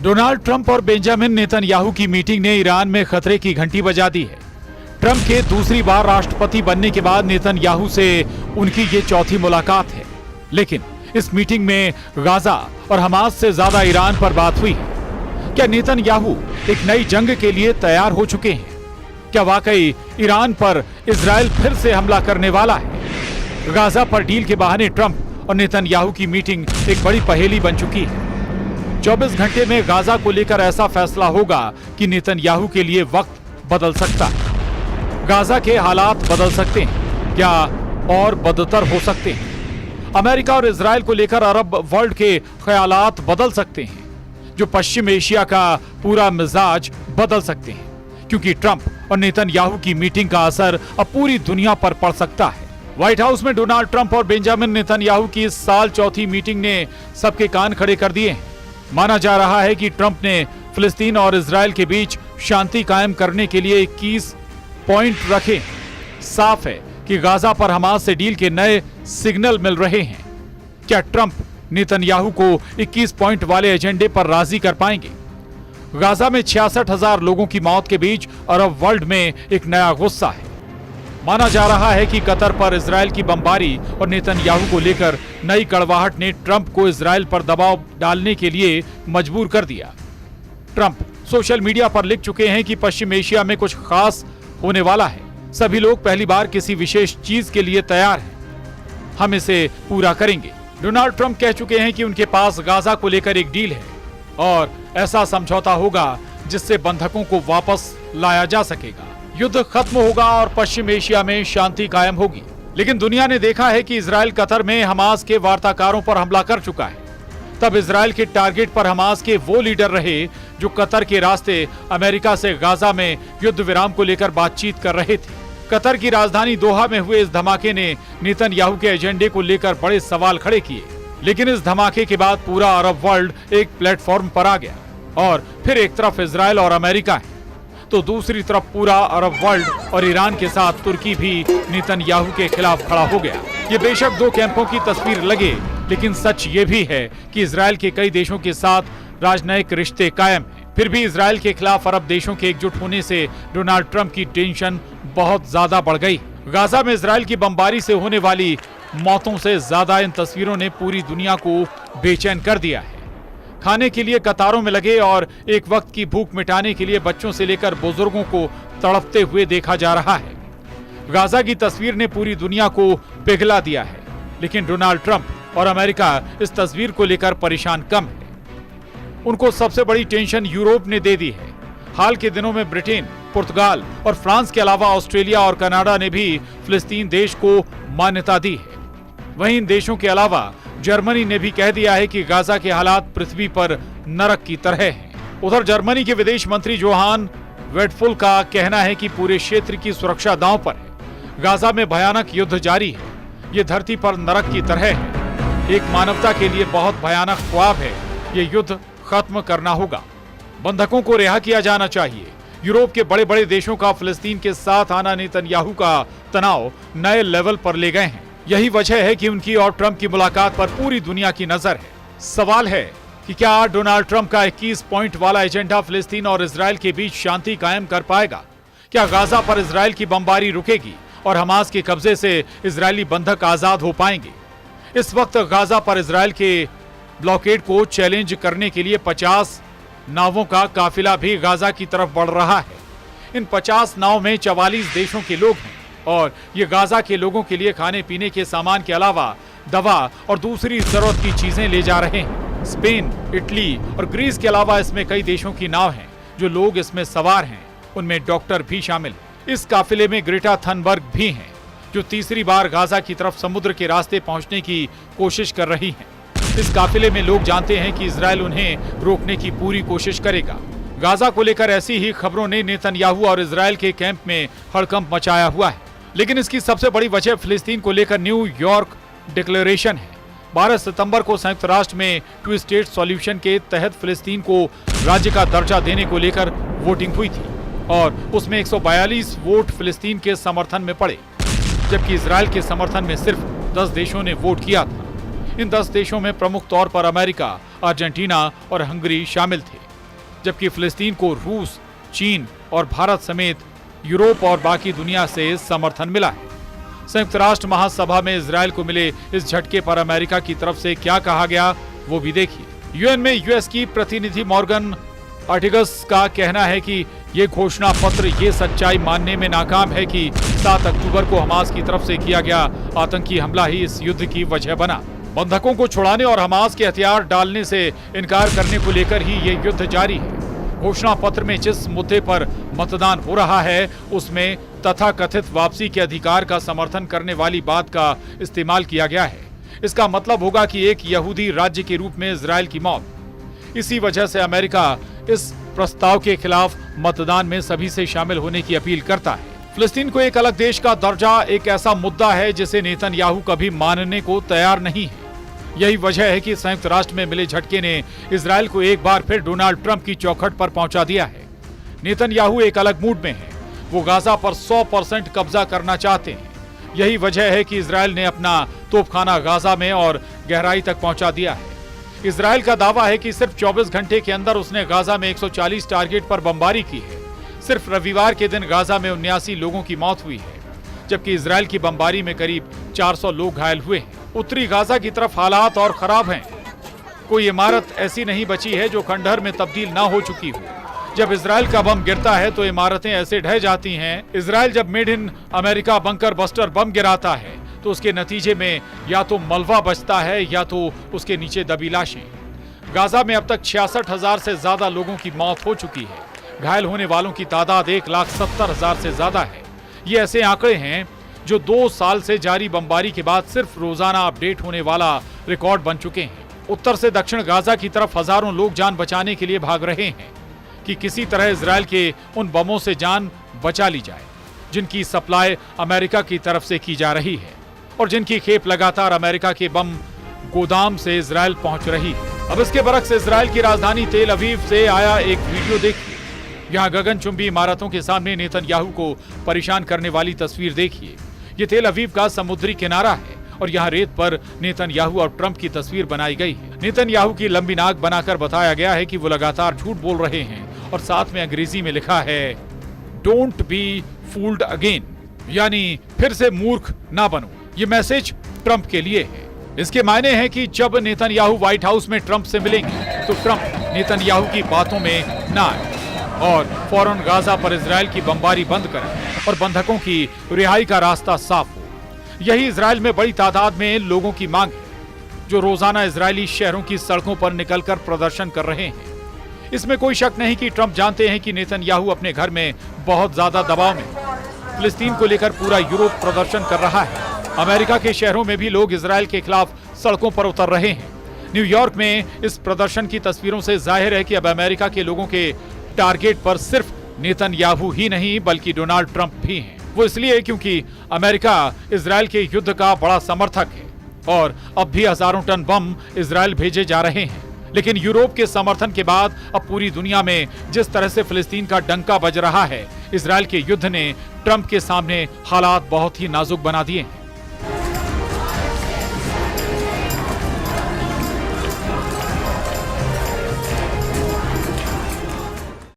Donald Trump और Benjamin Netanyahu की meeting ने ईरान में खतरे की घंटी बजा दी है। ट्रंप के दूसरी बार राष्ट्रपति बनने के बाद नेतन्याहू से उनकी ये चौथी मुलाकात है। लेकिन इस मीटिंग में गाजा और हमास से ज्यादा ईरान पर बात हुई है। क्या नेतन्याहू एक नई जंग के लिए तैयार हो चुके हैं? क्या वाकई ईरान पर इजराइल फिर से हमला करने वाला है? गाजा पर डील के बहाने ट्रंप और नेतन्याहू की मीटिंग एक बड़ी पहेली बन चुकी है। 24 घंटे में गाजा को लेकर ऐसा फैसला होगा कि नेतन्याहू के लिए वक्त बदल सकता है। गाजा के हालात बदल सकते हैं, क्या और बदतर हो सकते हैं। अमेरिका और इजराइल को लेकर अरब वर्ल्ड के ख्यालात बदल सकते हैं, जो पश्चिम एशिया का पूरा मिजाज बदल सकते हैं, क्योंकि ट्रंप और नेतन्याहू की मीटिंग का असर अब पूरी दुनिया पर पड़ सकता है। व्हाइट हाउस में डोनाल्ड ट्रंप और बेंजामिन नेतन्याहू की इस साल चौथी मीटिंग ने सबके कान खड़े कर दिए हैं। माना जा रहा है कि ट्रंप ने फिलिस्तीन और इजराइल के बीच शांति कायम करने के लिए 21 पॉइंट रखे। साफ है कि गाजा पर हमास से डील के नए सिग्नल मिल रहे हैं। क्या ट्रंप नेतन्याहू को 21 पॉइंट वाले एजेंडे पर राजी कर पाएंगे? गाजा में 66,000 लोगों की मौत के बीच अरब वर्ल्ड में एक नया गुस्सा है। माना जा रहा है कि कतर पर इजराइल की बमबारी और नेतन्याहू को लेकर नई कड़वाहट ने ट्रंप को इजराइल पर दबाव डालने के लिए मजबूर कर दिया। ट्रंप सोशल मीडिया पर लिख चुके हैं कि पश्चिम एशिया में कुछ खास होने वाला है। सभी लोग पहली बार किसी विशेष चीज के लिए तैयार हैं। हम इसे पूरा करेंगे। डोनाल्ड ट्रंप कह चुके हैं कि उनके पास गाजा को लेकर एक डील है और ऐसा समझौता होगा जिससे बंधकों को वापस लाया जा सकेगा। युद्ध खत्म होगा और पश्चिम एशिया में शांति कायम होगी। लेकिन दुनिया ने देखा है कि इजराइल कतर में हमास के वार्ताकारों पर हमला कर चुका है। तब इजराइल के टारगेट पर हमास के वो लीडर रहे जो कतर के रास्ते अमेरिका से गाजा में युद्ध विराम को लेकर बातचीत कर रहे थे। कतर की राजधानी दोहा में हुए इस धमाके ने नेतन्याहू के एजेंडे को लेकर बड़े सवाल खड़े किए। लेकिन इस धमाके के बाद पूरा अरब वर्ल्ड एक प्लेटफॉर्म पर आ गया और फिर एक तरफ इजराइल और अमेरिका है तो दूसरी तरफ पूरा अरब वर्ल्ड और ईरान के साथ तुर्की भी नेतन्याहू के खिलाफ खड़ा हो गया। ये बेशक दो कैंपों की तस्वीर लगे, लेकिन सच ये भी है कि इजराइल के कई देशों के साथ राजनयिक रिश्ते कायम हैं। फिर भी इजराइल के खिलाफ अरब देशों के एकजुट होने से डोनाल्ड ट्रंप की टेंशन बहुत ज्यादा बढ़ गई। गाजा में इजराइल की बमबारी से होने वाली मौतों से ज्यादा इन तस्वीरों ने पूरी दुनिया को बेचैन कर दिया है। खाने के लिए कतारों में लगे और एक वक्त की भूख मिटाने के लिए बच्चों से लेकर बुजुर्गों को तड़पते हुए देखा जा रहा है। गाजा की तस्वीर ने पूरी दुनिया को पिघला दिया है, लेकिन डोनाल्ड ट्रंप और अमेरिका इस तस्वीर को लेकर परेशान कम है। उनको सबसे बड़ी टेंशन यूरोप ने दे दी है। हाल के दिनों में ब्रिटेन, पुर्तगाल और फ्रांस के अलावा ऑस्ट्रेलिया और कनाडा ने भी फिलिस्तीन देश को मान्यता दी है। वहीं इन देशों के अलावा जर्मनी ने भी कह दिया है कि गाजा के हालात पृथ्वी पर नरक की तरह हैं। उधर जर्मनी के विदेश मंत्री जोहान वेडफुल का कहना है कि पूरे क्षेत्र की सुरक्षा दांव पर है। गाजा में भयानक युद्ध जारी है। ये धरती पर नरक की तरह है। एक मानवता के लिए बहुत भयानक ख्वाब है। ये युद्ध खत्म करना होगा। बंधकों को रिहा किया जाना चाहिए। यूरोप के बड़े बड़े देशों का फिलिस्तीन के साथ आना नेतन्याहू का तनाव नए लेवल पर ले गए हैं। यही वजह है कि उनकी और ट्रंप की मुलाकात पर पूरी दुनिया की नजर है। सवाल है कि क्या डोनाल्ड ट्रंप का 21 पॉइंट वाला एजेंडा फिलिस्तीन और इजराइल के बीच शांति कायम कर पाएगा? क्या गाजा पर इजराइल की बमबारी रुकेगी और हमास के कब्जे से इजरायली बंधक आजाद हो पाएंगे? इस वक्त गाजा पर इजराइल के ब्लॉकेड को चैलेंज करने के लिए 50 नावों का काफिला भी गाजा की तरफ बढ़ रहा है। इन 50 नाव में 44 देशों के लोग हैं और ये गाजा के लोगों के लिए खाने पीने के सामान के अलावा दवा और दूसरी जरूरत की चीजें ले जा रहे हैं। स्पेन, इटली और ग्रीस के अलावा इसमें कई देशों की नाव हैं। जो लोग इसमें सवार हैं उनमें डॉक्टर भी शामिल हैं। इस काफिले में ग्रेटा थनबर्ग भी हैं, जो तीसरी बार गाजा की तरफ समुद्र के रास्ते पहुंचने की कोशिश कर रही हैं। इस काफिले में लोग जानते हैं कि इजराइल उन्हें रोकने की पूरी कोशिश करेगा। गाजा को लेकर ऐसी ही खबरों ने नेतन्याहू और इजराइल के कैंप में हड़कंप मचाया हुआ है। लेकिन इसकी सबसे बड़ी वजह फिलिस्तीन को लेकर न्यूयॉर्क डिक्लेरेशन है। 12 सितंबर को संयुक्त राष्ट्र में 2 स्टेट सॉल्यूशन के तहत फिलिस्तीन को राज्य का दर्जा देने को लेकर वोटिंग हुई थी और उसमें 142 वोट फिलिस्तीन के समर्थन में पड़े, जबकि इजराइल के समर्थन में सिर्फ 10 देशों ने वोट किया था। इन 10 देशों में प्रमुख तौर पर अमेरिका, अर्जेंटीना और हंगरी शामिल थे। जबकि फिलिस्तीन को रूस, चीन और भारत समेत यूरोप और बाकी दुनिया से समर्थन मिला है। संयुक्त राष्ट्र महासभा में इजरायल को मिले इस झटके पर अमेरिका की तरफ से क्या कहा गया वो भी देखिए। यूएन में यूएस की प्रतिनिधि मॉर्गन ऑर्टिगस का कहना है कि ये घोषणा पत्र ये सच्चाई मानने में नाकाम है कि 7 अक्टूबर को हमास की तरफ से किया गया आतंकी हमला ही इस युद्ध की वजह बना। बंधकों को छुड़ाने और हमास के हथियार डालने से इनकार करने को लेकर ही ये युद्ध जारी है। घोषणा पत्र में जिस मुद्दे पर मतदान हो रहा है उसमें तथाकथित वापसी के अधिकार का समर्थन करने वाली बात का इस्तेमाल किया गया है। इसका मतलब होगा कि एक यहूदी राज्य के रूप में इजरायल की मौत। इसी वजह से अमेरिका इस प्रस्ताव के खिलाफ मतदान में सभी से शामिल होने की अपील करता है। फिलिस्तीन को एक अलग देश का दर्जा एक ऐसा मुद्दा है जिसे नेतन्याहू कभी मानने को तैयार नहीं है। यही वजह है कि संयुक्त राष्ट्र में मिले झटके ने इजरायल को एक बार फिर डोनाल्ड ट्रंप की चौखट पर पहुंचा दिया है। नेतन्याहू एक अलग मूड में है। वो गाजा पर 100% कब्जा करना चाहते हैं। यही वजह है कि इजरायल ने अपना तोपखाना गाजा में और गहराई तक पहुंचा दिया है। इजरायल का दावा है कि सिर्फ 24 घंटे के अंदर उसने गाजा में 140 टारगेट पर बमबारी की है। सिर्फ रविवार के दिन गाजा में 79 लोगों की मौत हुई है, जबकि इजरायल की बमबारी में करीब 400 लोग घायल हुए हैं। उत्तरी गाजा की तरफ हालात और खराब हैं। कोई इमारत ऐसी नहीं बची है जो खंडहर में तब्दील ना हो चुकी हो। जब इजरायल का बम गिरता है तो इमारतें ऐसे ढह जाती हैं। इजरायल जब made in America bunker buster bomb गिराता है तो उसके नतीजे में या तो मलबा बचता है या तो उसके नीचे दबी लाशें। गाजा में अब तक 66,000 से ज्यादा लोगों की मौत हो चुकी है। घायल होने वालों की तादाद 1,70,000 से ज्यादा है। ये ऐसे आंकड़े हैं जो 2 साल से जारी बमबारी के बाद सिर्फ रोजाना अपडेट होने वाला रिकॉर्ड बन चुके हैं। उत्तर से दक्षिण गाजा की तरफ हजारों लोग जान बचाने के लिए भाग रहे हैं कि किसी तरह इजरायल के उन बमों से जान बचा ली जाए जिनकी सप्लाई अमेरिका की तरफ से की जा रही है और जिनकी खेप लगातार अमेरिका के बम गोदाम से इजरायल पहुंच रही है। अब इसके बरक्स इजरायल की राजधानी तेल अवीव से आया एक वीडियो देखिए। यहाँ गगनचुंबी इमारतों के सामने नेतन्याहू को परेशान करने वाली तस्वीर देखिए। ये तेल अवीव का समुद्री किनारा है और यहाँ रेत पर नेतन्याहू और ट्रंप की तस्वीर बनाई गई है। नेतन्याहू की लंबी नाक बनाकर बताया गया है कि वो लगातार झूठ बोल रहे हैं और साथ में अंग्रेजी में लिखा है डोंट बी फूल्ड अगेन, यानी फिर से मूर्ख ना बनो। ये मैसेज ट्रंप के लिए है। इसके मायने हैं कि जब नेतन्याहू व्हाइट हाउस में ट्रंप से मिलेंगे तो ट्रंप नेतन्याहू की बातों में ना आए और फौरन गाजा पर इजरायल की बमबारी बंद करें और बंधकों की रिहाई का रास्ता साफ हो। यही इजरायल में बड़ी तादाद में लोगों की मांग है जो रोजाना इजरायली शहरों की सड़कों पर निकलकर प्रदर्शन कर रहे हैं। इसमें कोई शक नहीं कि ट्रंप जानते हैं कि नेतन्याहू अपने घर में बहुत ज्यादा दबाव में। फिलिस्तीन को लेकर पूरा यूरोप प्रदर्शन कर रहा है। अमेरिका के शहरों में भी लोग इजरायल के खिलाफ सड़कों पर उतर रहे हैं। न्यूयॉर्क में इस प्रदर्शन की तस्वीरों से जाहिर है कि अब अमेरिका के लोगों के टारगेट पर सिर्फ नेतन्याहू ही नहीं बल्कि डोनाल्ड ट्रंप भी हैं। वो इसलिए क्योंकि अमेरिका इजरायल के युद्ध का बड़ा समर्थक है और अब भी हजारों टन बम इजरायल भेजे जा रहे हैं। लेकिन यूरोप के समर्थन के बाद अब पूरी दुनिया में जिस तरह से फिलिस्तीन का डंका बज रहा है, इजरायल के युद्ध ने ट्रंप के सामने हालात बहुत ही नाजुक बना दिए हैं।